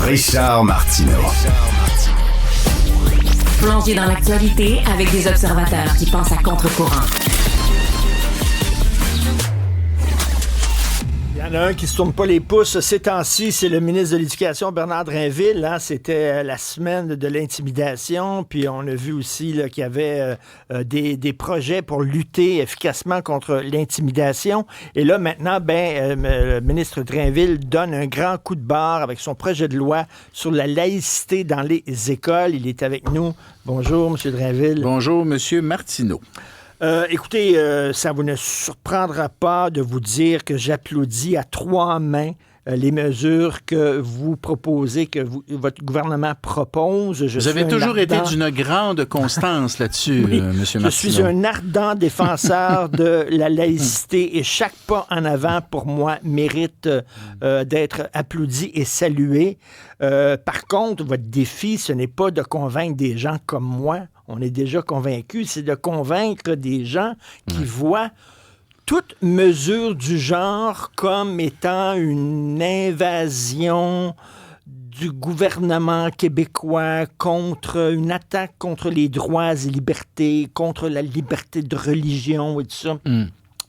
Richard Martineau. Plongé dans l'actualité avec des observateurs qui pensent à contre-courant. Il y en a un qui ne se tourne pas les pouces ces temps-ci, c'est le ministre de l'Éducation, Bernard Drinville. Hein? C'était la semaine de l'intimidation, puis on a vu aussi là, qu'il y avait des projets pour lutter efficacement contre l'intimidation. Et là, maintenant, le ministre Drinville donne un grand coup de barre avec son projet de loi sur la laïcité dans les écoles. Il est avec nous. Bonjour, M. Drinville. Bonjour, M. Martineau. Écoutez, ça vous ne surprendra pas de vous dire que j'applaudis à trois mains les mesures que vous proposez, votre gouvernement propose. Vous avez toujours été d'une grande constance là-dessus, oui, M. Martineau. Je suis un ardent défenseur de la laïcité et chaque pas en avant, pour moi, mérite d'être applaudi et salué. Par contre, votre défi, ce n'est pas de convaincre des gens comme moi. On est déjà convaincus. C'est de convaincre des gens qui voient toute mesure du genre comme étant une invasion du gouvernement québécois contre une attaque contre les droits et libertés, contre la liberté de religion et tout ça.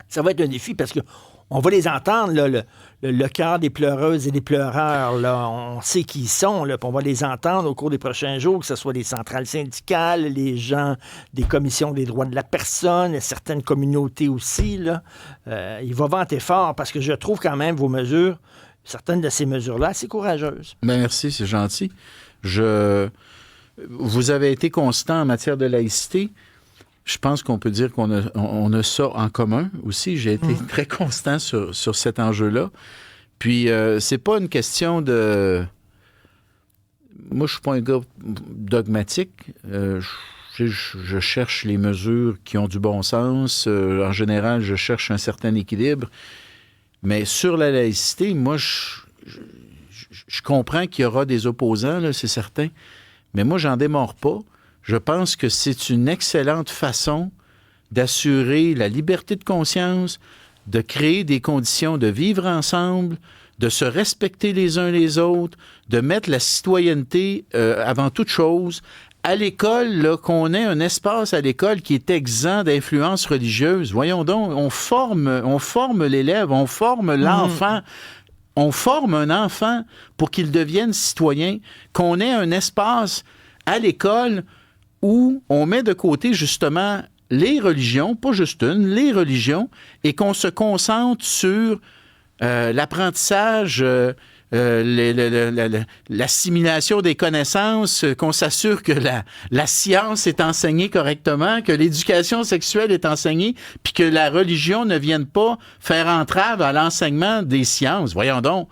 Ça va être un défi parce que on va les entendre, là, le cœur des pleureuses et des pleureurs. Là, on sait qui ils sont, là, puis on va les entendre au cours des prochains jours, que ce soit les centrales syndicales, les gens des commissions des droits de la personne, certaines communautés aussi. Là. Il va vanter fort parce que je trouve quand même vos mesures, certaines de ces mesures-là, assez courageuses. Bien, merci, c'est gentil. Vous avez été constant en matière de laïcité. Je pense qu'on peut dire qu'on a ça en commun aussi. J'ai été très constant sur cet enjeu-là. Puis, c'est pas une question de... Moi, je suis pas un gars dogmatique. Je cherche les mesures qui ont du bon sens. En général, je cherche un certain équilibre. Mais sur la laïcité, moi, je comprends qu'il y aura des opposants, là, c'est certain. Mais moi, j'en démords pas. Je pense que c'est une excellente façon d'assurer la liberté de conscience, de créer des conditions de vivre ensemble, de se respecter les uns les autres, de mettre la citoyenneté avant toute chose. À l'école, là, qu'on ait un espace à l'école qui est exempt d'influence religieuse. Voyons donc, on forme l'élève, on forme l'enfant. On forme un enfant pour qu'il devienne citoyen, qu'on ait un espace à l'école où on met de côté justement les religions, pas juste une, les religions, et qu'on se concentre sur l'apprentissage, l'assimilation des connaissances, qu'on s'assure que la science est enseignée correctement, que l'éducation sexuelle est enseignée, puis que la religion ne vienne pas faire entrave à l'enseignement des sciences. Voyons donc,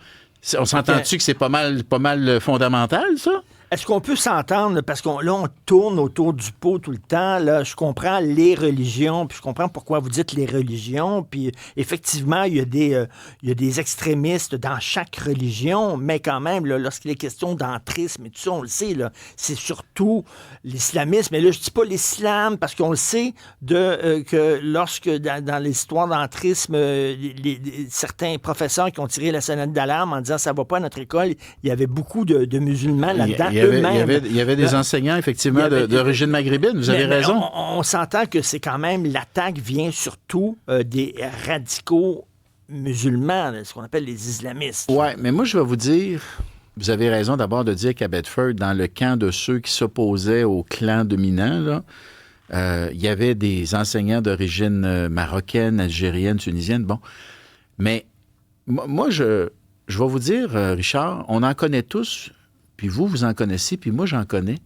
on s'entend-tu que c'est pas mal fondamental, ça? Est-ce qu'on peut s'entendre, parce qu'on tourne autour du pot tout le temps, là, je comprends les religions, puis je comprends pourquoi vous dites les religions, puis effectivement, il y a des extrémistes dans chaque religion, mais quand même, là, lorsqu'il est question d'entrisme et tout ça, on le sait, là, c'est surtout l'islamisme, et là, je dis pas l'islam, parce qu'on le sait que lorsque, dans l'histoire d'entrisme, certains professeurs qui ont tiré la sonnette d'alarme en disant « ça va pas à notre école », il y avait beaucoup de musulmans là-dedans. Il y avait des enseignants, effectivement, d'origine maghrébine. Vous avez raison. On s'entend que c'est quand même... L'attaque vient surtout des radicaux musulmans, ce qu'on appelle les islamistes. Oui, mais moi, je vais vous dire... Vous avez raison d'abord de dire qu'à Bedford, dans le camp de ceux qui s'opposaient au clan dominant, là, il y avait des enseignants d'origine marocaine, algérienne, tunisienne. Bon. Mais moi, je vais vous dire, Richard, on en connaît tous... Puis vous en connaissez, puis moi, j'en connais,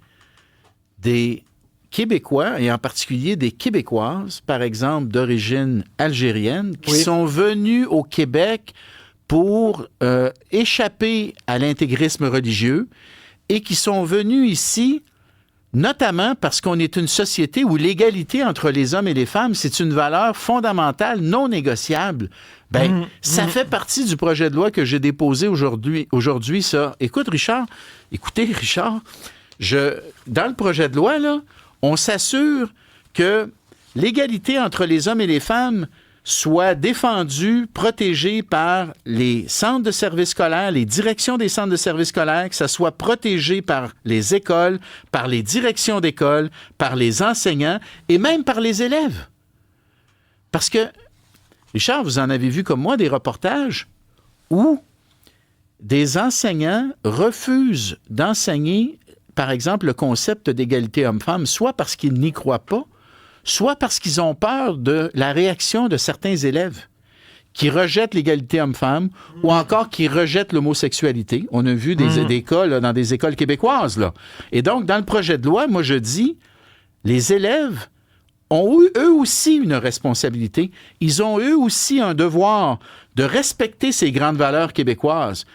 des Québécois, et en particulier des Québécoises, par exemple, d'origine algérienne, qui sont venus au Québec pour échapper à l'intégrisme religieux et qui sont venus ici, notamment parce qu'on est une société où l'égalité entre les hommes et les femmes, c'est une valeur fondamentale, non négociable. Ça fait partie du projet de loi que j'ai déposé aujourd'hui, ça. Écoutez, Richard, dans le projet de loi, là, on s'assure que l'égalité entre les hommes et les femmes soit défendu, protégé par les centres de services scolaires, les directions des centres de services scolaires, que ça soit protégé par les écoles, par les directions d'école, par les enseignants et même par les élèves. Parce que, Richard, vous en avez vu comme moi des reportages où des enseignants refusent d'enseigner, par exemple, le concept d'égalité homme-femme, soit parce qu'ils n'y croient pas, soit parce qu'ils ont peur de la réaction de certains élèves qui rejettent l'égalité homme-femme ou encore qui rejettent l'homosexualité. On a vu des cas là, dans des écoles québécoises. Là. Et donc, dans le projet de loi, moi, je dis, les élèves ont eu, eux aussi, une responsabilité. Ils ont, eux aussi, un devoir de respecter ces grandes valeurs québécoises.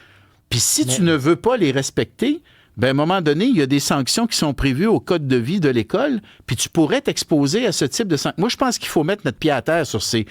Puis si tu ne veux pas les respecter, ben à un moment donné, il y a des sanctions qui sont prévues au code de vie de l'école, puis tu pourrais t'exposer à ce type de sanctions. Moi, je pense qu'il faut mettre notre pied à terre sur ces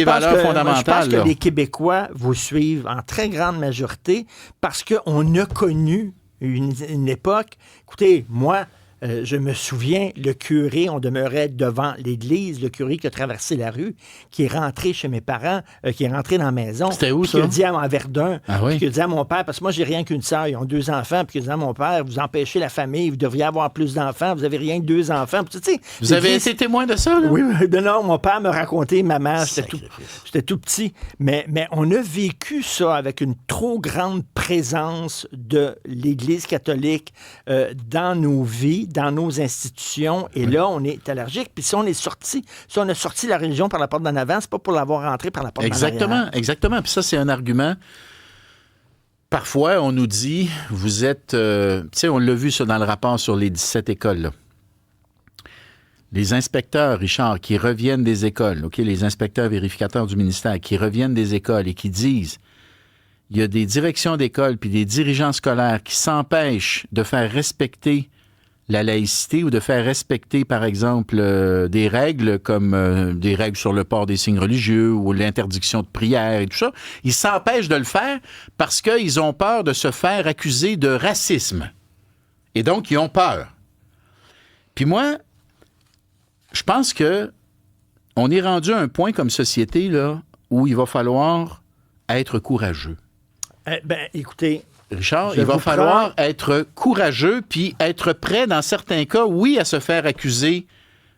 valeurs fondamentales. Je pense que les Québécois vous suivent en très grande majorité parce qu'on a connu une époque. Écoutez, moi, je me souviens, le curé, on demeurait devant l'église, le curé qui a traversé la rue, qui est rentré chez mes parents, qui est rentré dans la maison. C'était où, ça? Qui a dit à Verdun, oui? qui a dit à mon père, parce que moi, j'ai rien qu'une sœur, ils ont 2 enfants, puis qui a dit à mon père, vous empêchez la famille, vous devriez avoir plus d'enfants, vous avez rien que 2 enfants. Puis, tu sais, vous avez été témoin de ça, là? Oui, non, mon père me racontait, ma mère, j'étais tout petit. Mais on a vécu ça avec une trop grande présence de l'Église catholique dans nos vies, dans nos institutions, et là, on est allergique. Puis si on a sorti la religion par la porte d'en avant, c'est pas pour l'avoir rentrée par la porte d'en arrière. Exactement. Puis ça, c'est un argument. Parfois, on nous dit, vous êtes... tu sais, on l'a vu ça dans le rapport sur les 17 écoles, là. Les inspecteurs, Richard, qui reviennent des écoles, OK, les inspecteurs vérificateurs du ministère, qui reviennent des écoles et qui disent il y a des directions d'école puis des dirigeants scolaires qui s'empêchent de faire respecter la laïcité ou de faire respecter, par exemple, des règles comme des règles sur le port des signes religieux ou l'interdiction de prière et tout ça. Ils s'empêchent de le faire parce qu'ils ont peur de se faire accuser de racisme. Et donc, ils ont peur. Puis moi, je pense que on est rendu à un point comme société là, où il va falloir être courageux. Écoutez... Richard, il va falloir être courageux puis être prêt, dans certains cas, oui, à se faire accuser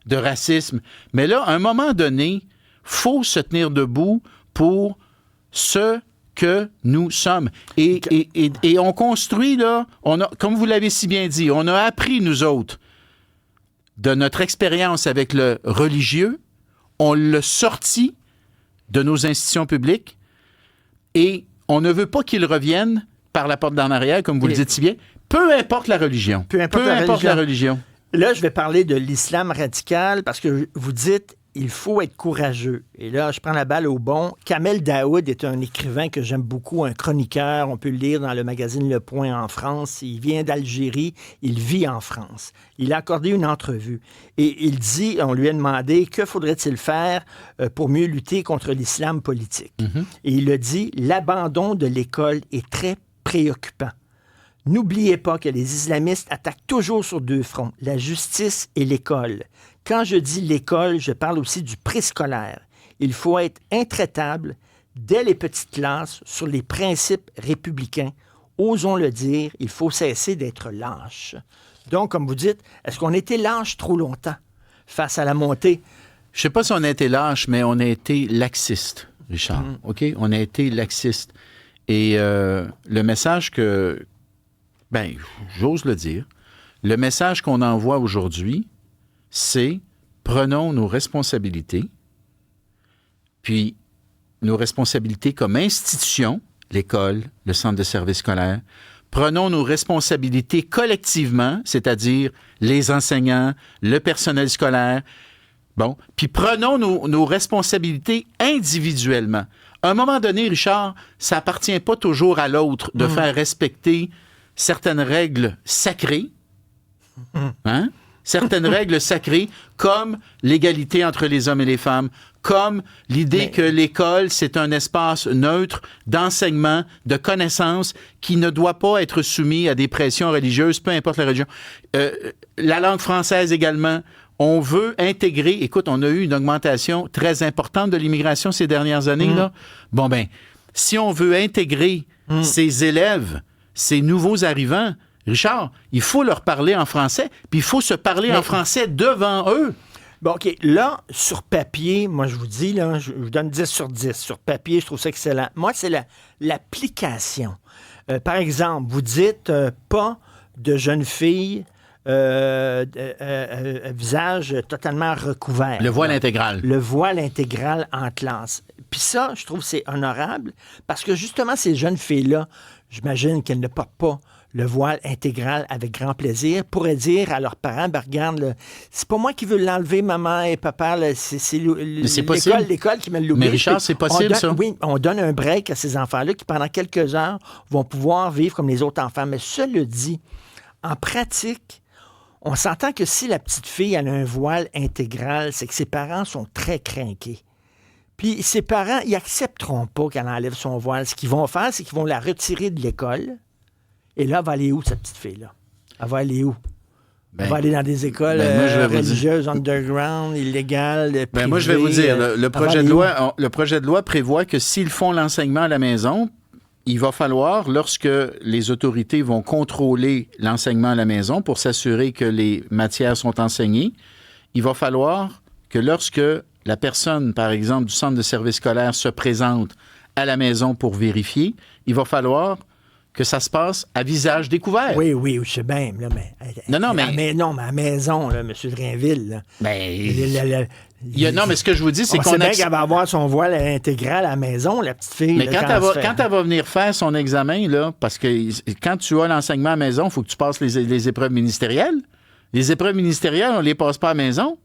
de racisme. Mais là, à un moment donné, il faut se tenir debout pour ce que nous sommes. Et on construit, là, comme vous l'avez si bien dit, on a appris, nous autres, de notre expérience avec le religieux, on l'a sorti de nos institutions publiques et on ne veut pas qu'il revienne par la porte d'en arrière, comme vous le dites si bien, peu importe la religion. Peu importe la religion. Là, je vais parler de l'islam radical parce que vous dites il faut être courageux. Et là, je prends la balle au bon. Kamel Daoud est un écrivain que j'aime beaucoup, un chroniqueur. On peut le lire dans le magazine Le Point en France. Il vient d'Algérie. Il vit en France. Il a accordé une entrevue. Et il dit, on lui a demandé, que faudrait-il faire pour mieux lutter contre l'islam politique? Mm-hmm. Et il a dit, l'abandon de l'école est très préoccupant. N'oubliez pas que les islamistes attaquent toujours sur 2 fronts, la justice et l'école. Quand je dis l'école, je parle aussi du préscolaire. Il faut être intraitable dès les petites classes sur les principes républicains. Osons le dire, il faut cesser d'être lâche. Donc, comme vous dites, est-ce qu'on a été lâche trop longtemps face à la montée? Je ne sais pas si on a été lâche, mais on a été laxiste, Richard. OK? On a été laxiste. Et le message que... j'ose le dire. Le message qu'on envoie aujourd'hui, c'est prenons nos responsabilités, puis nos responsabilités comme institution, l'école, le centre de service scolaire, prenons nos responsabilités collectivement, c'est-à-dire les enseignants, le personnel scolaire, puis prenons nos responsabilités individuellement. À un moment donné, Richard, ça appartient pas toujours à l'autre de faire respecter certaines règles sacrées, hein? Certaines règles sacrées, comme l'égalité entre les hommes et les femmes, comme l'idée que l'école, c'est un espace neutre d'enseignement, de connaissances, qui ne doit pas être soumis à des pressions religieuses, peu importe la religion. La langue française également, On veut intégrer... Écoute, on a eu une augmentation très importante de l'immigration ces dernières années, là. Bon, ben, si on veut intégrer ces élèves, ces nouveaux arrivants, Richard, il faut leur parler en français, puis il faut se parler en français devant eux. Bon, OK. Là, sur papier, moi, je vous dis, là, je vous donne 10 sur 10. Sur papier, je trouve ça excellent. Moi, c'est l'application. Par exemple, vous dites pas de jeunes filles visage totalement recouvert. Le voile intégral. Le voile intégral en classe. Puis ça, je trouve que c'est honorable parce que justement, ces jeunes filles-là, j'imagine qu'elles ne portent pas le voile intégral avec grand plaisir, pourraient dire à leurs parents, ben regarde, là, c'est pas moi qui veux l'enlever, maman et papa, là, c'est l'école qui me l'oublie. Mais Richard, c'est possible, ça? Oui, on donne un break à ces enfants-là qui, pendant quelques heures, vont pouvoir vivre comme les autres enfants. Mais cela dit, en pratique, on s'entend que si la petite fille elle a un voile intégral, c'est que ses parents sont très crinqués. Puis ses parents, ils accepteront pas qu'elle enlève son voile. Ce qu'ils vont faire, c'est qu'ils vont la retirer de l'école. Et là, elle va aller où, cette petite fille-là? Elle va aller où? Elle va aller dans des écoles religieuses, underground, illégales, privées. Moi, je vais vous dire, le projet de loi prévoit que s'ils font l'enseignement à la maison, il va falloir, lorsque les autorités vont contrôler l'enseignement à la maison pour s'assurer que les matières sont enseignées, il va falloir que lorsque la personne, par exemple, du centre de service scolaire se présente à la maison pour vérifier, il va falloir que ça se passe à visage découvert. Oui, je sais bien, là, mais... mais à la maison, là, M. Drainville, là. Non, mais ce que je vous dis, c'est qu'on... sait bien qu'elle va avoir son voile intégral à la maison, la petite fille. Mais quand elle va venir faire son examen, là, parce que quand tu as l'enseignement à la maison, il faut que tu passes les épreuves ministérielles. Les épreuves ministérielles, on ne les passe pas à la maison.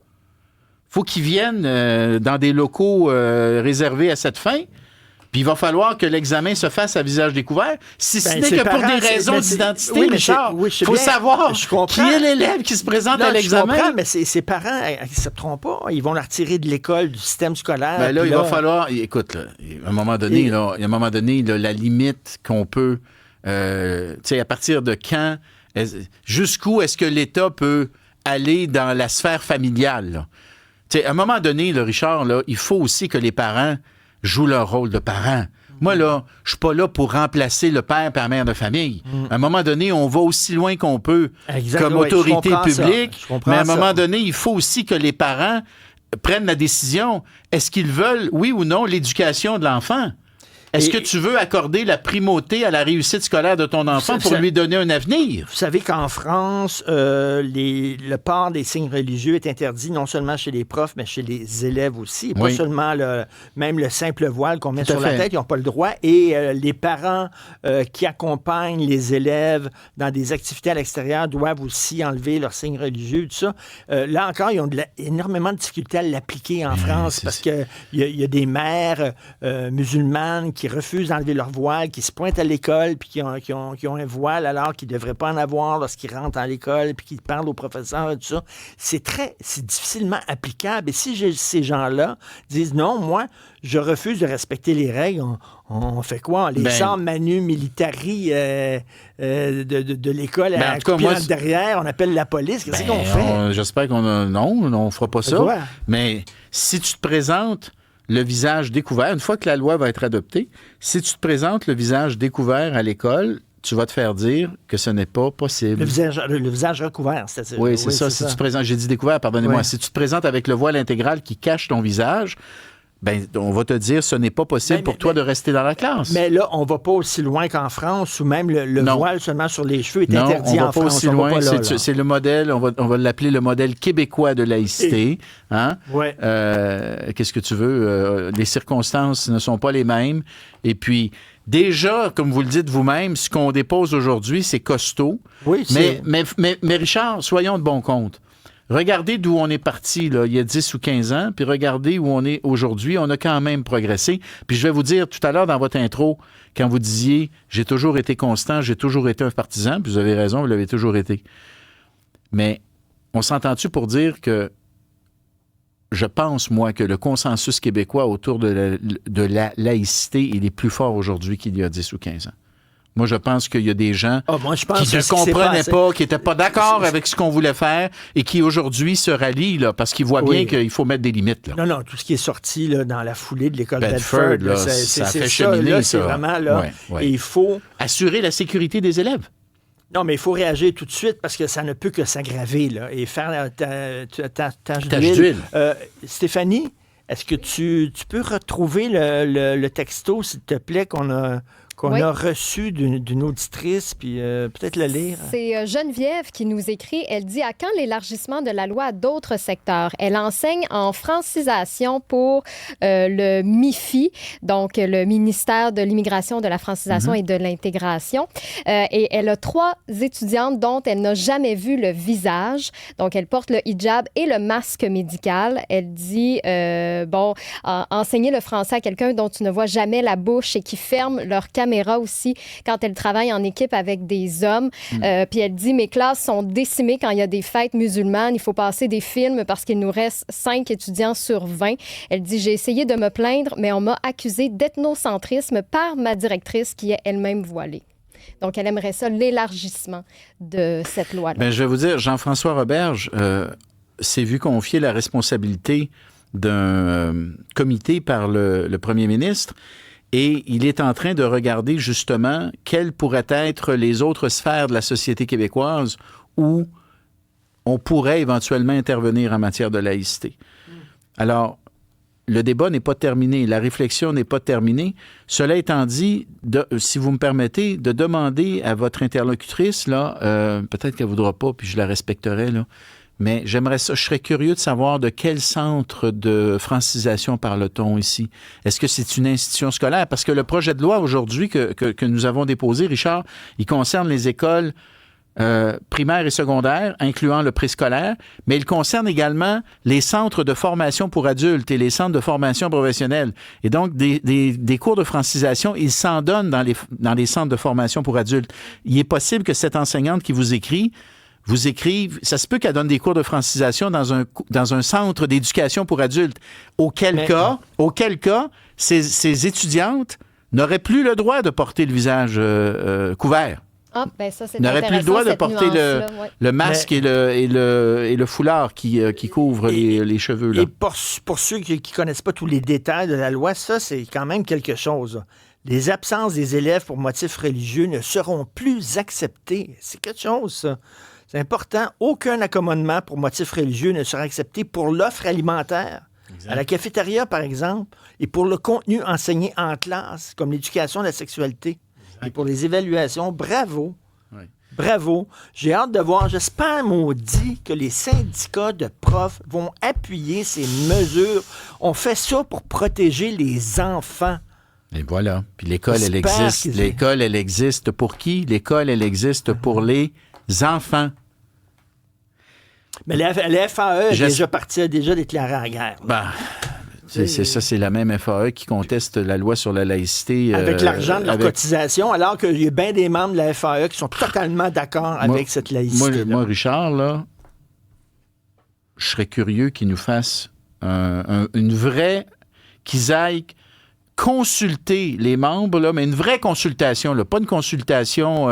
Il faut qu'ils viennent dans des locaux réservés à cette fin. Puis il va falloir que l'examen se fasse à visage découvert. Si ce n'est que pour des raisons d'identité, Richard, il faut savoir qui est l'élève qui se présente à l'examen. Je comprends, mais ses parents n'accepteront pas. Ils vont la retirer de l'école, du système scolaire. Ben là, il va falloir... Écoute, là, à un moment donné, la limite qu'on peut... tu sais, à partir de quand... Jusqu'où est-ce que l'État peut aller dans la sphère familiale? Tu sais, à un moment donné, là, Richard, là, il faut aussi que les parents jouent leur rôle de parents. Moi, là, je suis pas là pour remplacer le père et la mère de famille. À un moment donné, on va aussi loin qu'on peut comme autorité publique, mais à un moment donné, il faut aussi que les parents prennent la décision. Est-ce qu'ils veulent, oui ou non, l'éducation de l'enfant? Est-ce que tu veux accorder la primauté à la réussite scolaire de ton enfant pour lui donner un avenir? Vous savez qu'en France, le port des signes religieux est interdit non seulement chez les profs, mais chez les élèves aussi. Pas seulement même le simple voile qu'on met sur la tête, ils n'ont pas le droit. Et les parents qui accompagnent les élèves dans des activités à l'extérieur doivent aussi enlever leurs signes religieux, tout ça. Là encore, ils ont énormément de difficultés à l'appliquer en France parce qu'il y a des mères musulmanes qui refusent d'enlever leur voile, qui se pointent à l'école puis qui ont un voile alors qu'ils ne devraient pas en avoir lorsqu'ils rentrent à l'école puis qui parlent aux professeurs et tout ça. C'est difficilement applicable. Et si ces gens-là disent non, moi, je refuse de respecter les règles, on fait quoi? On les sort manu militari de l'école à couper derrière, on appelle la police. Qu'est-ce qu'on fait? J'espère on ne fera pas ça. Ouais. Mais si tu te présentes le visage découvert, une fois que la loi va être adoptée, si tu te présentes le visage découvert à l'école, tu vas te faire dire que ce n'est pas possible. Le visage recouvert, c'est-à-dire. Oui, c'est ça. Si tu te présentes, j'ai dit découvert, pardonnez-moi. Oui. Si tu te présentes avec le voile intégral qui cache ton visage, on va te dire ce n'est pas possible pour toi de rester dans la classe. Mais là, on ne va pas aussi loin qu'en France, où même le voile seulement sur les cheveux est interdit en France. On va pas aussi loin. C'est le modèle, on va l'appeler le modèle québécois de laïcité. Hein? Ouais. Qu'est-ce que tu veux? Les circonstances ne sont pas les mêmes. Et puis, déjà, comme vous le dites vous-même, ce qu'on dépose aujourd'hui, c'est costaud. Oui, mais Richard, soyons de bon compte. Regardez d'où on est parti là, il y a 10 ou 15 ans, puis regardez où on est aujourd'hui. On a quand même progressé. Puis je vais vous dire, tout à l'heure dans votre intro, quand vous disiez « j'ai toujours été constant, j'ai toujours été un partisan », puis vous avez raison, vous l'avez toujours été. Mais on s'entend-tu pour dire que je pense, moi, que le consensus québécois autour de la laïcité, il est plus fort aujourd'hui qu'il y a 10 ou 15 ans. Moi, je pense qu'il y a des gens Moi, je pense qui ne que ce qui s'est comprenaient passé- pas, qui n'étaient pas d'accord avec ce qu'on voulait faire et qui aujourd'hui se rallient là, parce qu'ils voient bien qu'il faut mettre des limites. Là. Non, tout ce qui est sorti là, dans la foulée de l'école Bedford, Bedford, là, c'est ça fait ça, cheminer, là, ça. c'est vraiment là. Ouais. Et il faut... Assurer la sécurité des élèves. Non, mais il faut réagir tout de suite parce que ça ne peut que s'aggraver là, et faire ta tâche Tache d'huile. d'huile. Stéphanie, est-ce que tu peux retrouver le texto, s'il te plaît, qu'on a reçu d'une auditrice, puis peut-être le lire? C'est Geneviève qui nous écrit. Elle dit: à quand l'élargissement de la loi à d'autres secteurs? Elle enseigne en francisation pour le MIFI, donc le ministère de l'Immigration, de la francisation et de l'intégration. Et elle a 3 étudiantes dont elle n'a jamais vu le visage. Donc, elle porte le hijab et le masque médical. Elle dit, enseigner le français à quelqu'un dont tu ne vois jamais la bouche et qui ferme leur caméra aussi quand elle travaille en équipe avec des hommes. Puis elle dit: mes classes sont décimées quand il y a des fêtes musulmanes. Il faut passer des films parce qu'il nous reste 5 étudiants sur 20. Elle dit: j'ai essayé de me plaindre, mais on m'a accusé d'ethnocentrisme par ma directrice qui est elle-même voilée. Donc, elle aimerait ça, l'élargissement de cette loi-là. Bien, je vais vous dire, Jean-François Roberge s'est vu confier la responsabilité d'un comité par le premier ministre. Et il est en train de regarder justement quelles pourraient être les autres sphères de la société québécoise où on pourrait éventuellement intervenir en matière de laïcité. Alors, le débat n'est pas terminé, la réflexion n'est pas terminée. Cela étant dit, si vous me permettez, de demander à votre interlocutrice, là, peut-être qu'elle ne voudra pas, puis je la respecterai, là, mais j'aimerais ça, je serais curieux de savoir de quel centre de francisation parle-t-on ici. Est-ce que c'est une institution scolaire? Parce que le projet de loi aujourd'hui que nous avons déposé, Richard, il concerne les écoles primaires et secondaires, incluant le préscolaire, mais il concerne également les centres de formation pour adultes et les centres de formation professionnelle. Et donc, des cours de francisation, ils s'en donnent dans les centres de formation pour adultes. Il est possible que cette enseignante qui vous écrive, ça se peut qu'elle donne des cours de francisation dans un centre d'éducation pour adultes. Auquel cas, ces étudiantes n'auraient plus le droit de porter le visage couvert. Ah, ben ça, c'est n'aurait plus le droit de porter le masque et le foulard qui couvre les cheveux. Là. Et pour ceux qui ne connaissent pas tous les détails de la loi, ça, c'est quand même quelque chose. Les absences des élèves pour motifs religieux ne seront plus acceptées. C'est quelque chose, ça. C'est important. Aucun accommodement pour motifs religieux ne sera accepté pour l'offre alimentaire. Exact. À la cafétéria, par exemple, et pour le contenu enseigné en classe, comme l'éducation de la sexualité. Exact. Et pour les évaluations, bravo. Oui. Bravo. J'ai hâte de voir. J'espère, maudit, que les syndicats de profs vont appuyer ces mesures. On fait ça pour protéger les enfants. Et voilà. Puis l'école, elle existe. L'école, elle existe pour qui? L'école, elle existe pour les enfants. Mais la FAE est déjà déclarée en guerre. C'est la même FAE qui conteste la loi sur la laïcité. Avec l'argent de leur cotisation, alors qu'il y a bien des membres de la FAE qui sont totalement d'accord avec cette laïcité. Moi, Richard, là, je serais curieux qu'ils nous fassent une vraie... qu'ils aillent consulter les membres, là, mais une vraie consultation, là, pas une consultation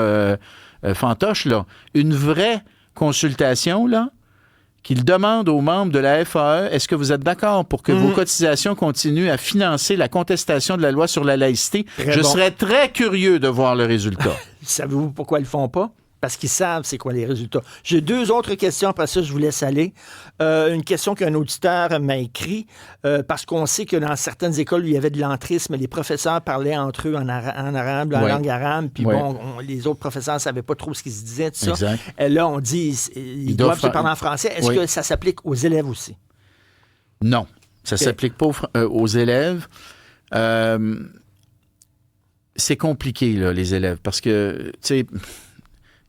fantoche, là, une vraie consultation, là, qu'ils demandent aux membres de la FAE, est-ce que vous êtes d'accord pour que vos cotisations continuent à financer la contestation de la loi sur la laïcité? Je serais très curieux de voir le résultat. Savez-vous pourquoi ils le font pas? Parce qu'ils savent c'est quoi les résultats. J'ai 2 autres questions, après ça, je vous laisse aller. Une question qu'un auditeur m'a écrit, parce qu'on sait que dans certaines écoles où il y avait de l'entrisme, les professeurs parlaient entre eux en arabe, en langue arabe, puis les autres professeurs ne savaient pas trop ce qu'ils se disaient, tout ça. Exact. Et là, on dit ils doivent se parler en français. Est-ce que ça s'applique aux élèves aussi? Non, ça ne s'applique pas aux élèves. C'est compliqué, là, les élèves, parce que, tu sais...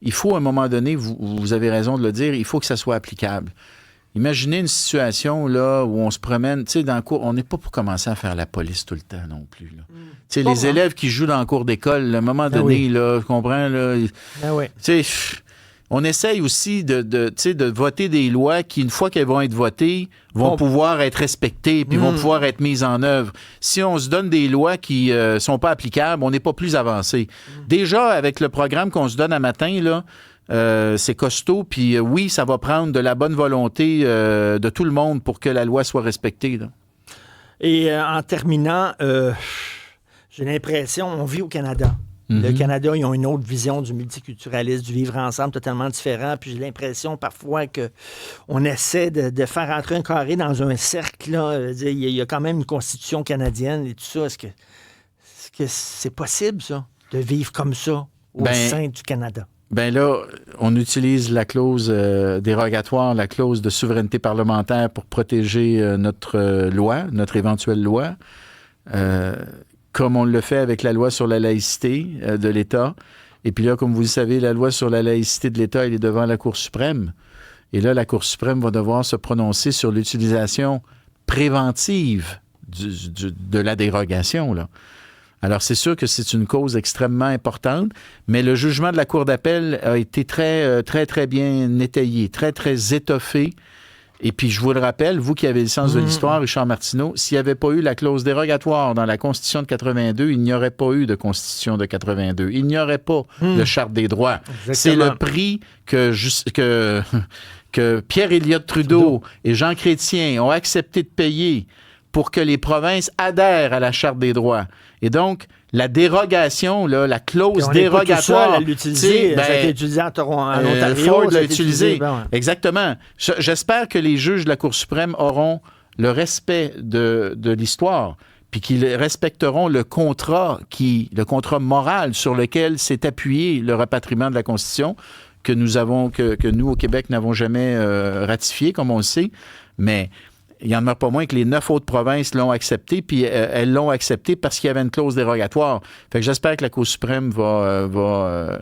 Il faut, à un moment donné, vous avez raison de le dire, il faut que ça soit applicable. Imaginez une situation là où on se promène, tu sais, dans le cours, on n'est pas pour commencer à faire la police tout le temps non plus. Tu sais, les élèves qui jouent dans le cours d'école, à un moment donné, là, tu comprends, là, tu sais, on essaye aussi de voter des lois qui, une fois qu'elles vont être votées, vont pouvoir être respectées puis vont pouvoir être mises en œuvre. Si on se donne des lois qui sont pas applicables, on n'est pas plus avancé. Déjà, avec le programme qu'on se donne à matin, là, c'est costaud, puis oui, ça va prendre de la bonne volonté de tout le monde pour que la loi soit respectée, là. Et en terminant, j'ai l'impression, on vit au Canada. Le Canada, ils ont une autre vision du multiculturalisme, du vivre ensemble totalement différent. Puis j'ai l'impression parfois qu'on essaie de faire entrer un carré dans un cercle. Là. Il y a quand même une constitution canadienne et tout ça. Est-ce que c'est possible, ça, de vivre comme ça au sein du Canada? Ben là, on utilise la clause dérogatoire, la clause de souveraineté parlementaire pour protéger notre loi, notre éventuelle loi. Comme on le fait avec la loi sur la laïcité de l'État. Et puis là, comme vous le savez, la loi sur la laïcité de l'État, elle est devant la Cour suprême. Et là, la Cour suprême va devoir se prononcer sur l'utilisation préventive de la dérogation, là. Alors, c'est sûr que c'est une cause extrêmement importante, mais le jugement de la Cour d'appel a été très, très, très bien étayé, très, très étoffé. Et puis, je vous le rappelle, vous qui avez le sens de l'histoire, Richard Martineau, s'il n'y avait pas eu la clause dérogatoire dans la Constitution de 82, il n'y aurait pas eu de Constitution de 82. Il n'y aurait pas de Charte des droits. Exactement. C'est le prix que Pierre Elliott Trudeau et Jean Chrétien ont accepté de payer pour que les provinces adhèrent à la Charte des droits. Et donc, la dérogation, là, la clause dérogatoire... à l'utiliser. Ça a été utilisé en Ontario. Ford l'a utilisé. Exactement. J'espère que les juges de la Cour suprême auront le respect de l'histoire, puis qu'ils respecteront le contrat moral sur lequel s'est appuyé le rapatriement de la Constitution, que nous, au Québec, n'avons jamais ratifié, comme on le sait. Mais... il n'en demeure pas moins que les 9 autres provinces l'ont accepté, puis elles l'ont accepté parce qu'il y avait une clause dérogatoire. Fait que j'espère que la Cour suprême va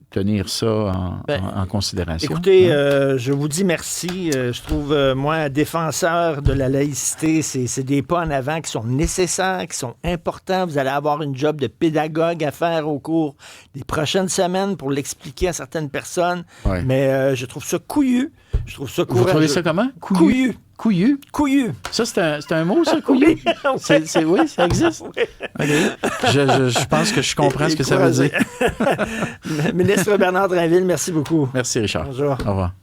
tenir ça en considération. Écoutez, je vous dis merci. Je trouve, moi, défenseur de la laïcité, c'est des pas en avant qui sont nécessaires, qui sont importants. Vous allez avoir une job de pédagogue à faire au cours des prochaines semaines pour l'expliquer à certaines personnes. Ouais. Mais je trouve ça couillu. Je trouve ça courageux. Vous trouvez ça comment? Couillu. Couillu? Couillu. Ça, c'est un mot, ça, couillu? Oui, ça existe? Oui. Okay. Je pense que je comprends ce que ça veut dire. Ministre Bernard Drinville, merci beaucoup. Merci, Richard. Bonjour. Au revoir.